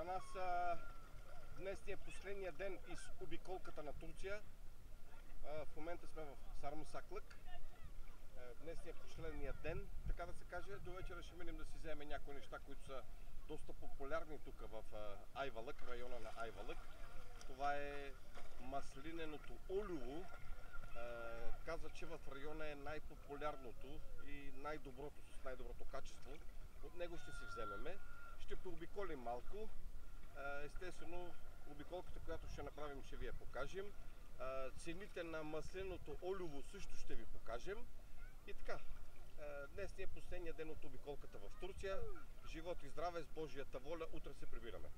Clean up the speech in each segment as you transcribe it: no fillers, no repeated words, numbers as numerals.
нас днес е последния ден из обиколката на Турция. В момента сме в Сармсаклък. Днес е последния ден, така да се каже. До вечера ще минем да си вземем някои неща, които са доста популярни тук в Айвалък, района на Айвалък. Това е маслиненото оливо. Казва, че в района е най-популярното и най-доброто, с най-доброто качество. От него ще си вземеме. Ще пообиколим малко. Естествено, обиколката, която ще направим, ще ви я покажем. Цените на масленото оливо също ще ви покажем. И така, днес е последния ден от обиколката в Турция. Живот и здраве, с Божията воля, утре се прибираме.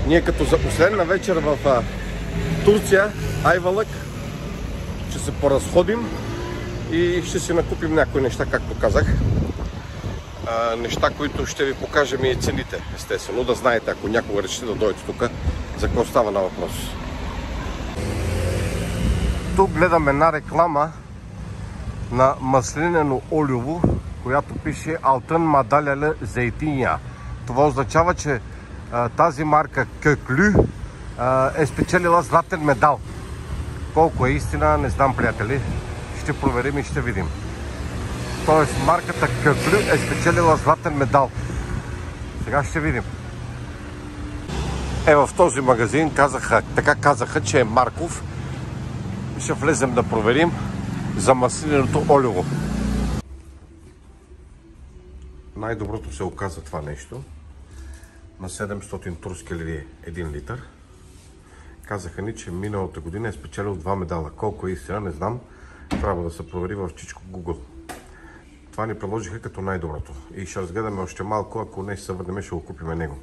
Ние като за последна вечер в Турция, Айвалък, ще се поразходим и ще си накупим някои неща, както казах. Неща, които ще ви покажем и цените, естествено, да знаете, ако някога решите да дойдете тук, за какво става на въпрос. Тук гледаме една реклама на маслинено оливо, която пише Алтън Мадаляле Зейтиня. Това означава, че тази марка Köklü е спечелила златен медал. Колко е истина, не знам, приятели. Ще проверим и ще видим. Тоест марката Köklü е спечелила златен медал. Сега ще видим. В този магазин така казаха, че е марков. Ще влезем да проверим за маслиненото оливо. Най-доброто се оказа това нещо. На 700 турски лири 1 литър. Казаха ни, че миналата година е спечелил 2 медала. Колко е истина, не знам. Трябва да се провери в чичко Google. Това ни предложиха като най-доброто. И ще разгледаме още малко, ако не се върнем, ще го купим него.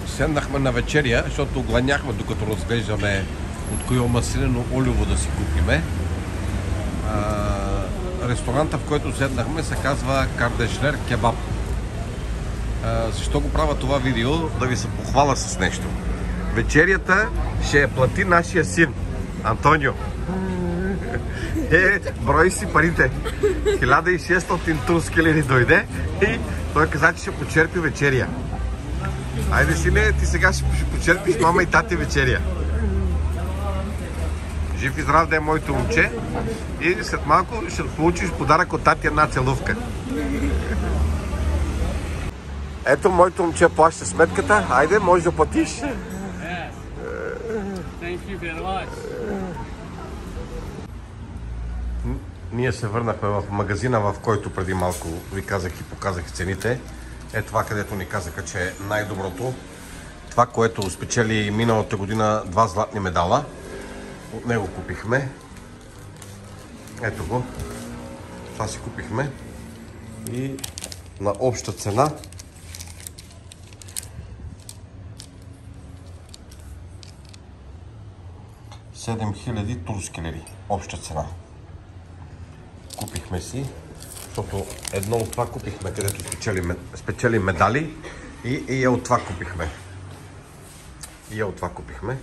Седнахме на вечеря, защото оглъняхме докато разглеждаме от кое маслинено оливо да си купиме. Ресторанта, в който седнахме, се казва Кардешлер Кебаб. Защо го правя това видео? Да ви се похваля с нещо. Вечерята ще я плати нашия син, Антонио. Брои си парите. 1600 турски лири дойде и той каза, че ще почерпи вечеря. Айде, сине, ти сега ще почерпиш мама и тати вечеря. Жив и здрав да е моето момче и след малко ще получиш подарък от тати една целувка. Ето, моето момче плаща сметката. Айде, можеш да платиш. Ние се върнахме в магазина, в който преди малко ви казах и показах цените. Е това, където ни казаха, че е най-доброто. Това, което спечели миналата година 2 златни медала. От него купихме. Ето го. Това си купихме. И на обща цена 7000 турски лири. Обща цена. Купихме си, защото едно от това купихме, където спечели медали и от това купихме.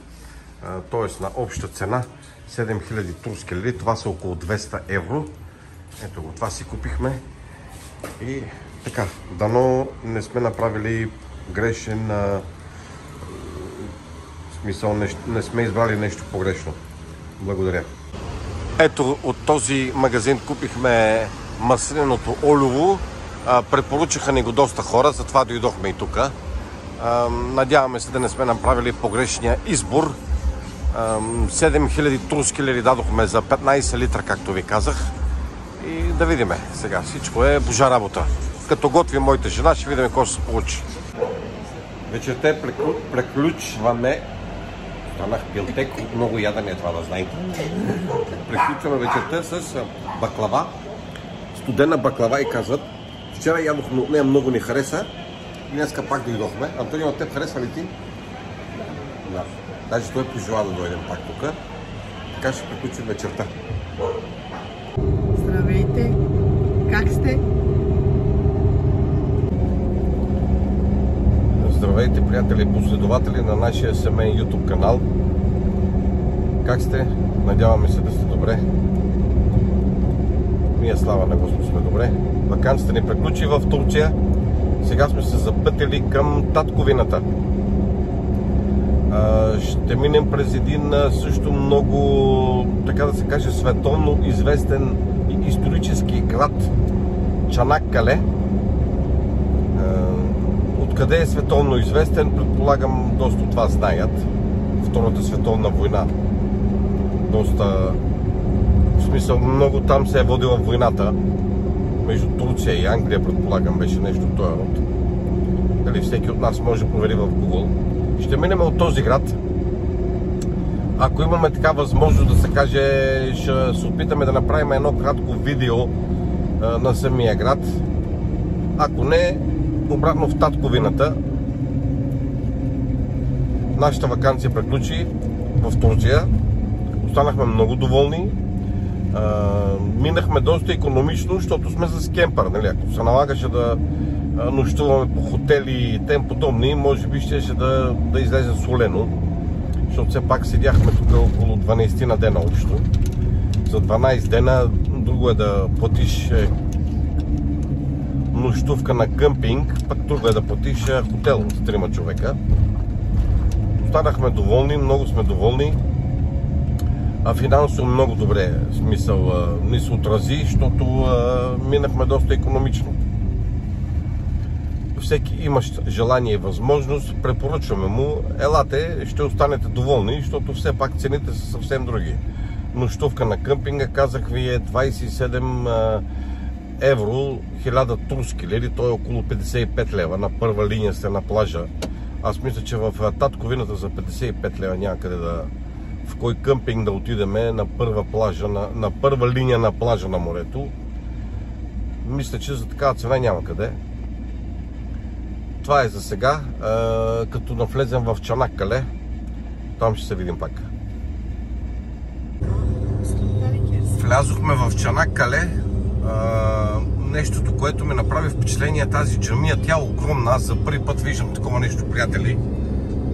Тоест на обща цена 7000 турски лири, това са около 200 евро. Ето го, това си купихме. И така, дано не сме направили грешен, в смисъл не сме избрали нещо погрешно. Благодаря. Ето от този магазин купихме масленото оливо. Препоръчаха ни го доста хора, затова дойдохме и тук. Надяваме се да не сме направили погрешния избор. 7000 турски лири дадохме за 15 литра, както ви казах. И да видим. Сега всичко е божа работа. Като готви моята жена, ще видим какво ще се получи. Вечерта е приключваме. Станах пилтек, много ядене това да знаете. Приключваме вечерта с баклава. Студена баклава и казват. Вчера ядох, но нея много ни хареса. И днеска пак дойдохме. Антонио, теб харесва ли ти? Да. Даже той пожела да дойдем пак тук. Така ще приключим вечерта. Здравейте! Как сте? Здравейте, приятели и последователи на нашия семейен YouTube канал. Как сте? Надяваме се да сте добре. Ние, слава на Господ, сме добре. Ваканцията ни приключи в Турция. Сега сме се запътили към татковината. Ще минем през един също много, така да се каже, световно известен и исторически град Чанаккале. Откъде е световно известен, предполагам доста от вас знаят. Втората световна война. Доста, в смисъл, много там се е водила войната. Между Турция и Англия, предполагам, беше нещо от този род. Дали всеки от нас може да провери в Google. Ще минем от този град. Ако имаме така възможност да се каже, ще се опитаме да направим едно кратко видео на самия град. Ако не, обратно в татковината. Нашата ваканция приключи в Турция. Останахме много доволни. Минахме доста икономично, защото сме с кемпър. Нали? Ако се налагаше да нощуваме по хотели и тем подобни, може би ще да излезе солено. Защото все пак седяхме тук около 12 на дена общо. За 12 дена друго е да платиш нощувка на къмпинг, пък друго е да платиш хотел с 3 човека. Останахме доволни, много сме доволни. Финансово много добре, в смисъл ни се отрази, защото минахме доста икономично. Всеки имащ желание и възможност, препоръчваме му, елате, ще останете доволни, защото все пак цените са съвсем други. Нощувка на къмпинга, казах ви, е 27 евро, 1000 турски лири, то е около 55 лева. На първа линия сте на плажа. Аз мисля, че в татковината за 55 лева някъде в кой къмпинг да отидеме на първа плажа, на първа линия на плажа на морето. Мисля, че за такава цена няма къде. Това е за сега. Като навлезем в Чанаккале, там ще се видим пак. Влязохме в Чанаккале. Нещото, което ми направи впечатление, тази джамия, тя е огромна. Аз за първи път виждам такова нещо, приятели.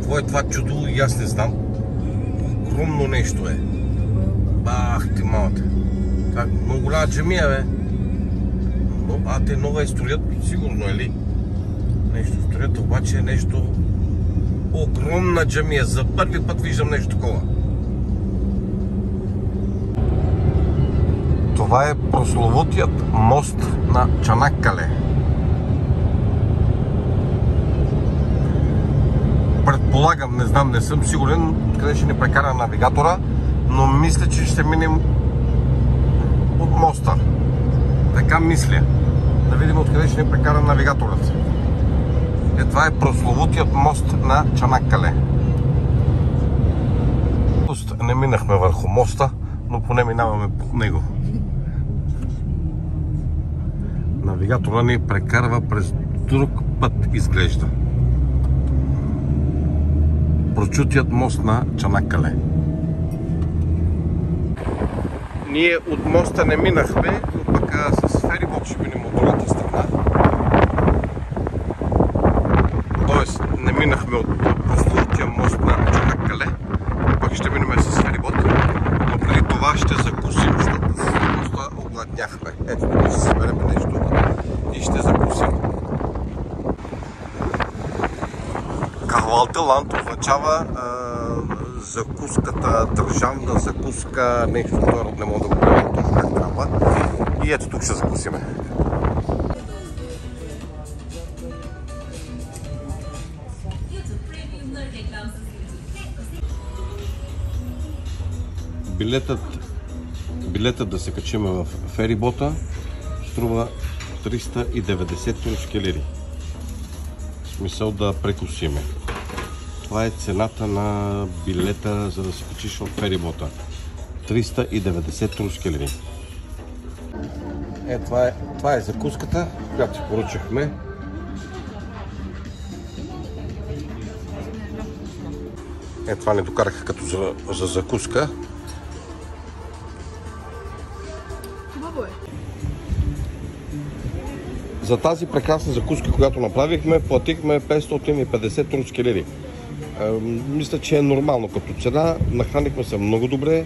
Какво е това чудо и аз не знам. Огромно нещо е. Бах ти малата. Това е много голяма джамия, бе. Те нова строят, сигурно е ли? Нещо строят, обаче е нещо огромна джамия. За първи път виждам нещо такова. Това е прословутият мост на Чанаккале. Предполагам, не знам, не съм сигурен къде ще ни прекара навигатора, но мисля, че ще минем от моста. Така мисля. Да видим откъде ще ни прекара навигаторът. Това е прословутият мост на Чанаккале. Не минахме върху моста, но поне минаваме под него. Навигатора ни прекарва през друг път, изглежда. Прочутият мост на Чанаккале. Ние от моста не минахме, но пък с ферибот ще минем от другата страна. Тоест не минахме от прословутия мост на Чанаккале, пък ще минем с ферибот. Но преди това ще закусим, защото доста огладняхме. Ето да ще съберем нещо и ще закусим. Кахвалтеланд означава закуската, държавна закуска, нещо второ, не мога да го правим точно как трябва. И ето тук ще закусиме. Билетът да се качим в ферибота струва 390 турски лири. В смисъл да прекусиме. Това е цената на билета, за да се качиш в ферибота. 390 турски лири. Това е закуската, която си поръчахме. Това ни докараха като за закуска. Хубаво е. За тази прекрасна закуска, която направихме, платихме 550 турски лири. Мисля, че е нормално като цена. Нахранихме се много добре.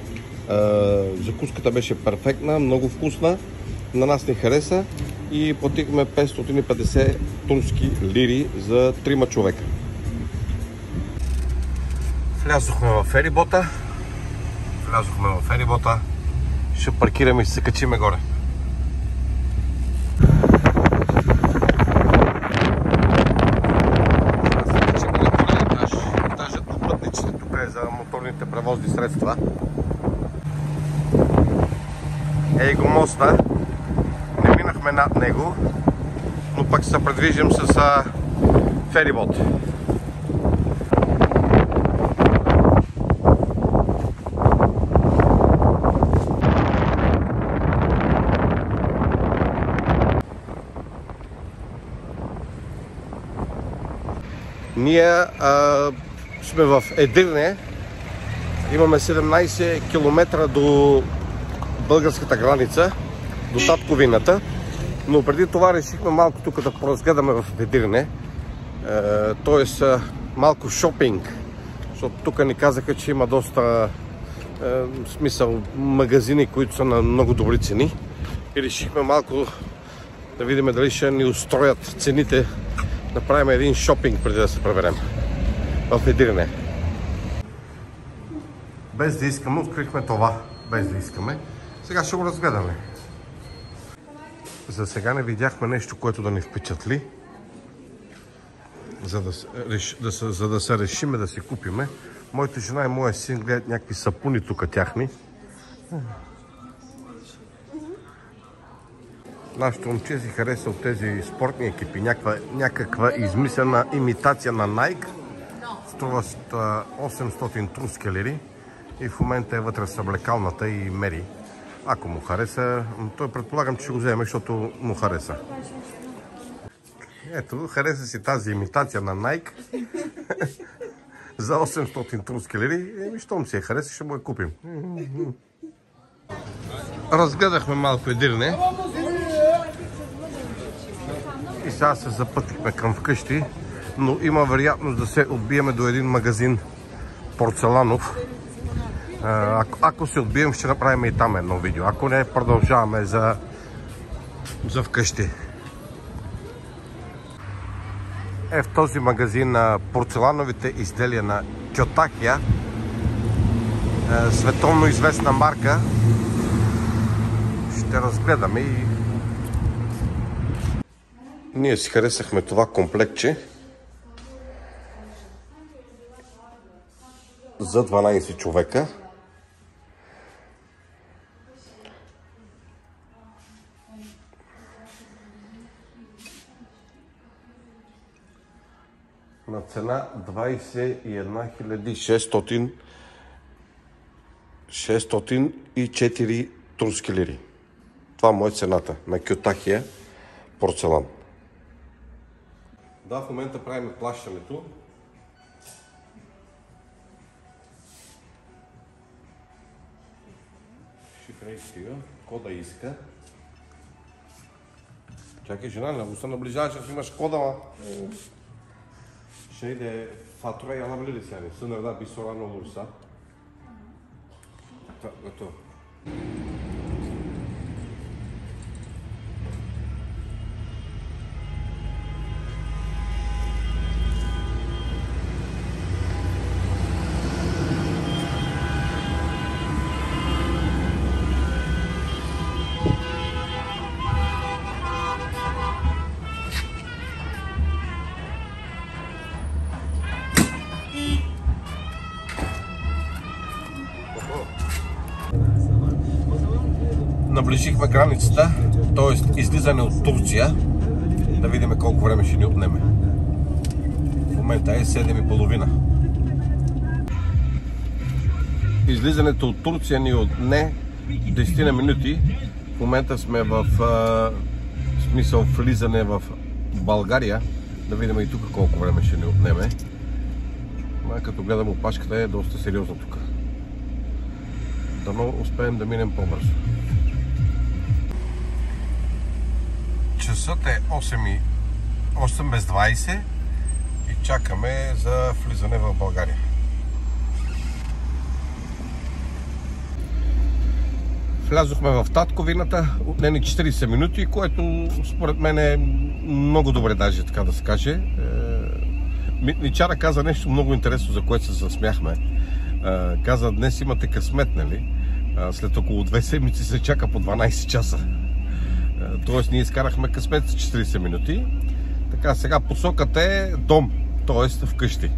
Закуската беше перфектна, много вкусна. На нас ни хареса и платихме 550 турски лири за 3 човека. Влязохме в ферибота. Ще паркираме и се качиме горе. Моторните превозни средства. Ей го моста. Не минахме над него, но пък се предвижим с ферибот. Ние сме в Едирне. Имаме 17 км до българската граница, до татковината, но преди това решихме малко тук да поразгледаме в Едирне, т.е. малко шопинг, защото тук ни казаха, че има доста смисъл магазини, които са на много добри цени и решихме малко да видим дали ще ни устроят цените, да правим един шопинг преди да се преберем в Едирне. Без да искаме, открихме това. Без да искаме. Сега ще го разгледаме. За сега не видяхме нещо, което да ни впечатли. За да се решиме да си купиме. Моята жена и моя син гледат някакви сапуни тук тяхни. Нашето момче си хареса от тези спортни екипи. Някаква измислена имитация на Nike. Струва 800 турски лири. И в момента е вътре с облекалната и мери. Ако му хареса, той предполагам, че ще го вземе, защото му хареса. Ето, хареса си тази имитация на Nike за 800 турски лири. Щом си я хареса, ще му я купим. Разгледахме малко Едирне. И сега се запътихме към вкъщи, но има вероятност да се отбиеме до един магазин порцеланов. Ако се отбием, ще направим и там едно видео. Ако не, продължаваме за вкъщи. В този магазин на порцелановите изделия на Кьотахия, световно известна марка, ще разгледаме и ние си харесахме това комплектче за 12 човека. На цена 21 604 турски лири. Това му е цената на Кьотахия порцелан. Да, в момента правим плащането. Крещио, кода иска. Čakaj, žena, ne bo se nabližaš, ako imaš kodama. Še ide fatura alabilir yani. Sınırda bir soran olursa. Gotovo. Наближихме границата, т.е. излизане от Турция, да видим колко време ще ни отнеме. В момента е 7:30. Излизането от Турция ни отне 10 минути. В момента сме в смисъл влизане в България. Да видим и тук колко време ще ни отнеме. Като гледам опашката е доста сериозно тук. Дано успеем да минем по-бързо. Часът е 8:20 и чакаме за влизане в България. Влязохме в татковината, отне ни 40 минути, което според мен е много добре, даже така да се каже. Митничара каза нещо много интересно, за което се засмяхме. Каза, днес имате късмет, нали? След около 2 седмици се чака по 12 часа. Тоест ние изкарахме късмет с 40 минути. Така, сега посоката е дом, т.е. вкъщи.